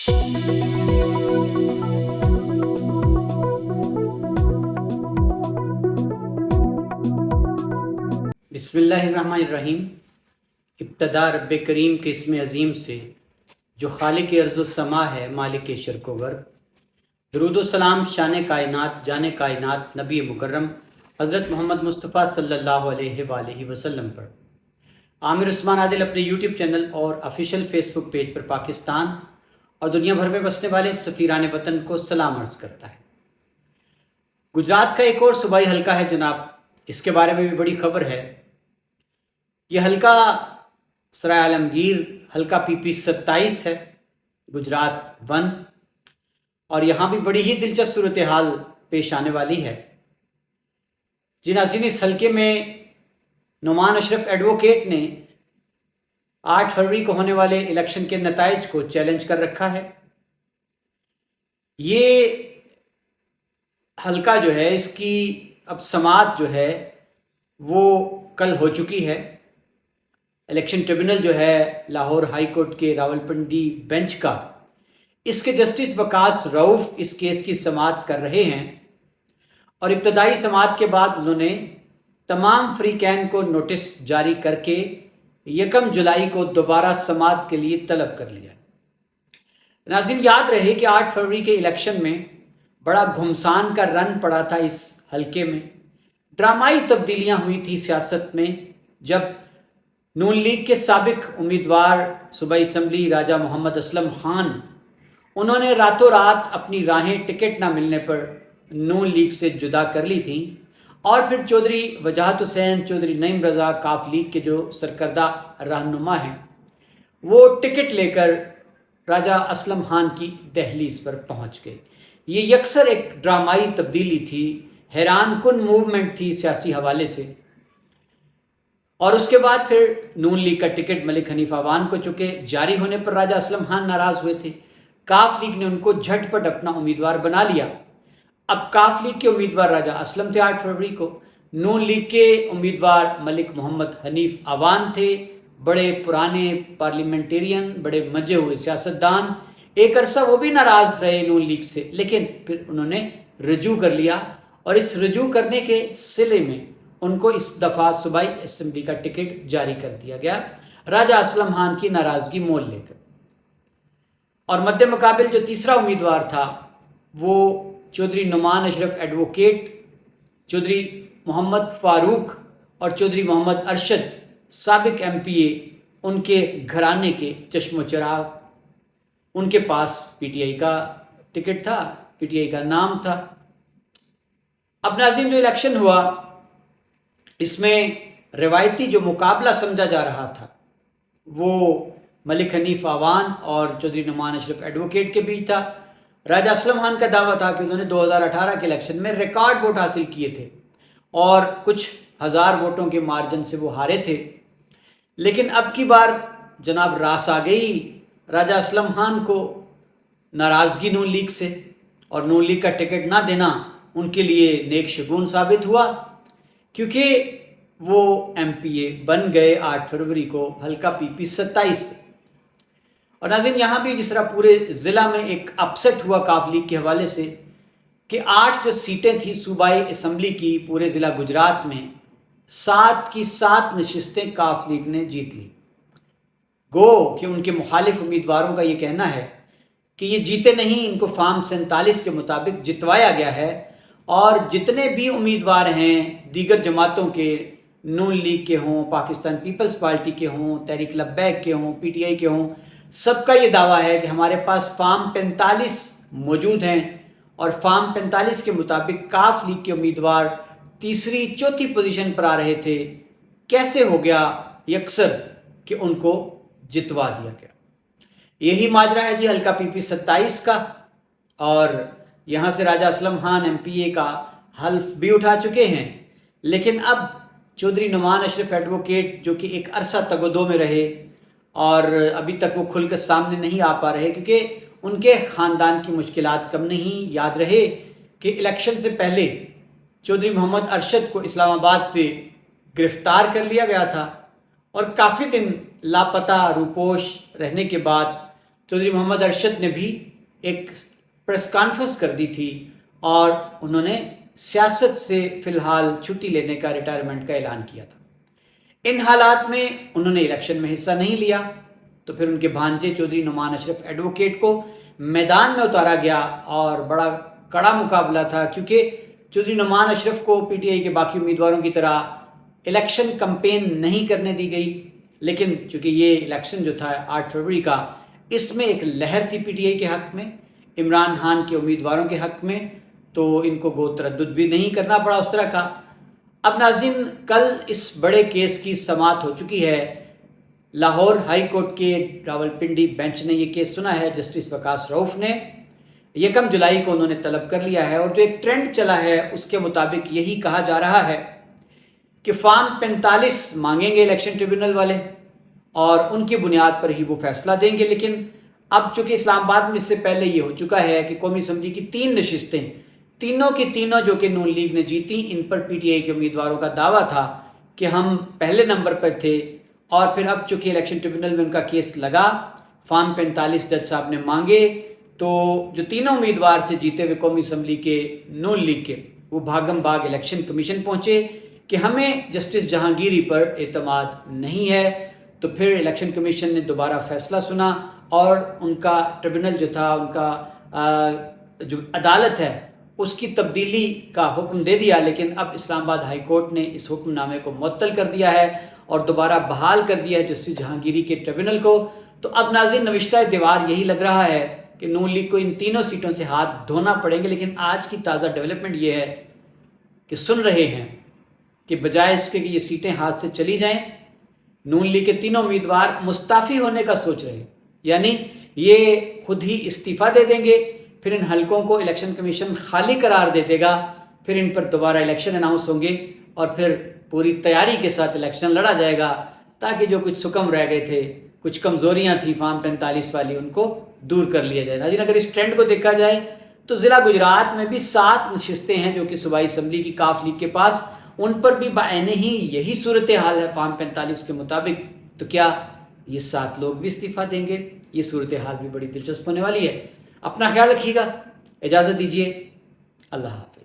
बिस्मिल्लाहिर्रहमानिर्रहीम। इब्तदा रब करीम के इसम अज़ीम से जो खालिक अर्ज़ व समा है, मालिक शर्क़ व गर्ब। दरूद व सलाम शान कायनात, जान कायनात, नबी मुकर्रम हज़रत मोहम्मद मुस्तफ़ा सल्लल्लाहु अलैहि वसल्लम पर। आमिर उस्मान आदिल अपने यूट्यूब चैनल और ऑफिशियल फेसबुक पेज पर पाकिस्तान और दुनिया भर में बसने वाले सफ़ीरान वतन को सलाम अर्ज़ करता है। गुजरात का एक और सूबाई हल्का है जनाब, इसके बारे में भी बड़ी खबर है। यह हल्का सराय आलमगीर हल्का PP 27 है, गुजरात 1, और यहाँ भी बड़ी ही दिलचस्प सूरत हाल पेश आने वाली है। जी नाज़रीन, इस हल्के में नुमान अशरफ एडवोकेट ने 8 फरवरी को होने वाले इलेक्शन के नताइज को चैलेंज कर रखा है। ये हल्का जो है, इसकी अब समाअत जो है वो कल हो चुकी है। इलेक्शन ट्रिब्यूनल जो है लाहौर हाई कोर्ट के रावलपिंडी बेंच का, इसके जस्टिस वकास रऊफ़ इस केस की समाअत कर रहे हैं और इब्तदाई समाअत के बाद उन्होंने तमाम फ्रीकैन को नोटिस जारी करके 1 जुलाई को दोबारा समाअत के लिए तलब कर लिया। नाज़रीन, याद रहे कि 8 फरवरी के इलेक्शन में बड़ा घुमसान का रन पड़ा था। इस हल्के में ड्रामाई तब्दीलियां हुई थी सियासत में, जब नून लीग के साबिक उम्मीदवार सूबाई असम्बली राजा मोहम्मद असलम खान, उन्होंने रातों रात अपनी राहें टिकट ना मिलने पर नून लीग से जुदा कर ली थी और फिर चौधरी वजाहत हुसैन, चौधरी नईम रज़ा काफ लीग के जो सरकर्दा रहनुमा हैं, वो टिकट लेकर राजा असलम खान की दहलीज पर पहुंच गए। ये यकसर एक ड्रामाई तब्दीली थी, हैरान कुन मूवमेंट थी सियासी हवाले से। और उसके बाद फिर नून लीग का टिकट मलिक हनीफ अवान को चुके जारी होने पर राजा असलम खान नाराज़ हुए थे। काफ लीग ने उनको झटपट अपना उम्मीदवार बना लिया। अब काफ लीग के उम्मीदवार राजा असलम थे 8 फरवरी को, नून लीग के उम्मीदवार मलिक मोहम्मद हनीफ अवान थे, बड़े पुराने पार्लियामेंटेरियन, बड़े मजे हुए सियासतदान। एक अरसा वो भी नाराज़ रहे नून लीग से, लेकिन फिर उन्होंने रजू कर लिया और इस रजू करने के सिले में उनको इस दफ़ा सूबाई असम्बली का टिकट जारी कर दिया गया, राजा असलम खान की नाराज़गी मोल लेकर। और मद्दे मुकाबिल जो तीसरा उम्मीदवार था वो चौधरी नुमान अशरफ एडवोकेट, चौधरी मोहम्मद फ़ारूक और चौधरी मोहम्मद अरशद साबिक MPA, उनके घराने के चश्मो चिराग, उनके पास PTI का टिकट था, PTI का नाम था। अब नाज़रीन, जो इलेक्शन हुआ इसमें रिवायती जो मुकाबला समझा जा रहा था वो मलिक हनीफ अवान और चौधरी नुमान अशरफ एडवोकेट के बीच था। राजा असलम खान का दावा था कि उन्होंने 2018 के इलेक्शन में रिकॉर्ड वोट हासिल किए थे और कुछ हज़ार वोटों के मार्जिन से वो हारे थे। लेकिन अब की बार जनाब रास आ गई राजा असलम खान को नाराज़गी नून लीग से, और नून लीग का टिकट ना देना उनके लिए नेक शगुन साबित हुआ, क्योंकि वो MPA बन गए 8 फरवरी को हल्का PP 27 से। और नाज़रीन, यहाँ भी जिस तरह पूरे ज़िला में एक अपसेट हुआ काफ लीग के हवाले से कि 8 जो सीटें थी सूबाई असम्बली की पूरे ज़िला गुजरात में, 7 की 7 नशिस्तें काफ लीग ने जीत ली। गो कि उनके मुखालिफ उम्मीदवारों का ये कहना है कि ये जीते नहीं, इनको फार्म 47 के मुताबिक जितवाया गया है। और जितने भी उम्मीदवार हैं दीगर जमातों के, नून लीग के हों, पाकिस्तान पीपल्स पार्टी के हों, तहरीक लब्बैक के हों, PTI के हों, सबका ये दावा है कि हमारे पास फार्म 45 मौजूद हैं और फार्म 45 के मुताबिक काफ लीग के उम्मीदवार तीसरी चौथी पोजीशन पर आ रहे थे। कैसे हो गया यकसर कि उनको जितवा दिया गया। यही माजरा है जी हल्का PP 27 का। और यहाँ से राजा असलम खान MPA का हल्फ भी उठा चुके हैं, लेकिन अब चौधरी नुमान अशरफ एडवोकेट जो कि एक अरसा तगोदो में रहे और अभी तक वो खुलकर सामने नहीं आ पा रहे क्योंकि उनके ख़ानदान की मुश्किलात कम नहीं। याद रहे कि इलेक्शन से पहले चौधरी मोहम्मद अरशद को इस्लामाबाद से गिरफ्तार कर लिया गया था और काफ़ी दिन लापता रूपोश रहने के बाद چودھری محمد ارشد نے بھی ایک پریس کانفرنس کر دی تھی اور انہوں نے سیاست سے فی الحال چھٹی لینے کا، ریٹائرمنٹ کا اعلان کیا تھا۔ ان حالات میں انہوں نے الیکشن میں حصہ نہیں لیا، تو پھر ان کے بھانجے چودھری نعمان اشرف ایڈوکیٹ کو میدان میں اتارا گیا اور بڑا کڑا مقابلہ تھا، کیونکہ چودھری نعمان اشرف کو پی ٹی آئی کے باقی امیدواروں کی طرح الیکشن کمپین نہیں کرنے دی گئی، لیکن چونکہ یہ الیکشن جو تھا 8 فروری کا، اس میں ایک لہر تھی پی ٹی آئی کے حق میں، عمران خان کے امیدواروں کے حق میں، تو ان کو گو تردد بھی نہیں کرنا پڑا اس طرح کا۔ اب ناظرین، کل اس بڑے کیس کی سماعت ہو چکی ہے۔ لاہور ہائی کورٹ کے راولپنڈی بینچ نے یہ کیس سنا ہے۔ جسٹس وقاص رؤف نے 1 جولائی کو انہوں نے طلب کر لیا ہے، اور جو ایک ٹرینڈ چلا ہے اس کے مطابق یہی کہا جا رہا ہے کہ فارم 45 مانگیں گے الیکشن ٹریبیونل والے اور ان کی بنیاد پر ہی وہ فیصلہ دیں گے۔ لیکن اب چونکہ اسلام آباد میں اس سے پہلے یہ ہو چکا ہے کہ قومی اسمبلی کی 3 نشستیں، تینوں کی تینوں جو کہ نون لیگ نے جیتی، ان پر پی ٹی آئی کے امیدواروں کا دعویٰ تھا کہ ہم پہلے نمبر پر تھے، اور پھر اب چونکہ الیکشن ٹریبیونل میں ان کا کیس لگا، فارم 45 جج صاحب نے مانگے، تو جو تینوں امیدوار سے جیتے ہوئے قومی اسمبلی کے نون لیگ کے، وہ بھاگم بھاگ الیکشن کمیشن پہنچے کہ ہمیں جسٹس جہانگیری پر اعتماد نہیں ہے۔ تو پھر الیکشن کمیشن نے دوبارہ فیصلہ سنا اور ان کا ٹریبیونل جو تھا، ان کا جو عدالت ہے، اس کی تبدیلی کا حکم دے دیا، لیکن اب اسلام آباد ہائی کورٹ نے اس حکم نامے کو معطل کر دیا ہے اور دوبارہ بحال کر دیا ہے جسٹس جہانگیری کے ٹریبیونل کو۔ تو اب ناظرین، نوشتہ دیوار یہی لگ رہا ہے کہ نون لیگ کو ان تینوں سیٹوں سے ہاتھ دھونا پڑیں گے، لیکن آج کی تازہ ڈیولپمنٹ یہ ہے کہ سن رہے ہیں کہ بجائے اس کے کہ یہ سیٹیں ہاتھ سے چلی جائیں، نون لیگ کے تینوں امیدوار مستعفی ہونے کا سوچ رہے ہیں، یعنی یہ خود ہی استعفیٰ دے دیں گے، پھر ان حلقوں کو الیکشن کمیشن خالی قرار دے دے گا، پھر ان پر دوبارہ الیکشن اناؤنس ہوں گے اور پھر پوری تیاری کے ساتھ الیکشن لڑا جائے گا، تاکہ جو کچھ سکم رہ گئے تھے، کچھ کمزوریاں تھیں فارم 45 والی، ان کو دور کر لیا جائے۔ ناظرین، اگر اس ٹرینڈ کو دیکھا جائے تو ضلع گجرات میں بھی 7 نشستیں ہیں جو کہ صوبائی اسمبلی کی کاف لیگ کے پاس، ان پر بھی بعینہ ہی یہی صورتحال ہے فارم 45 کے مطابق۔ تو کیا یہ 7 لوگ بھی استعفیٰ دیں گے؟ یہ صورتحال بھی بڑی دلچسپ ہونے والی ہے۔ اپنا خیال رکھیے گا، اجازت دیجیے، اللہ حافظ۔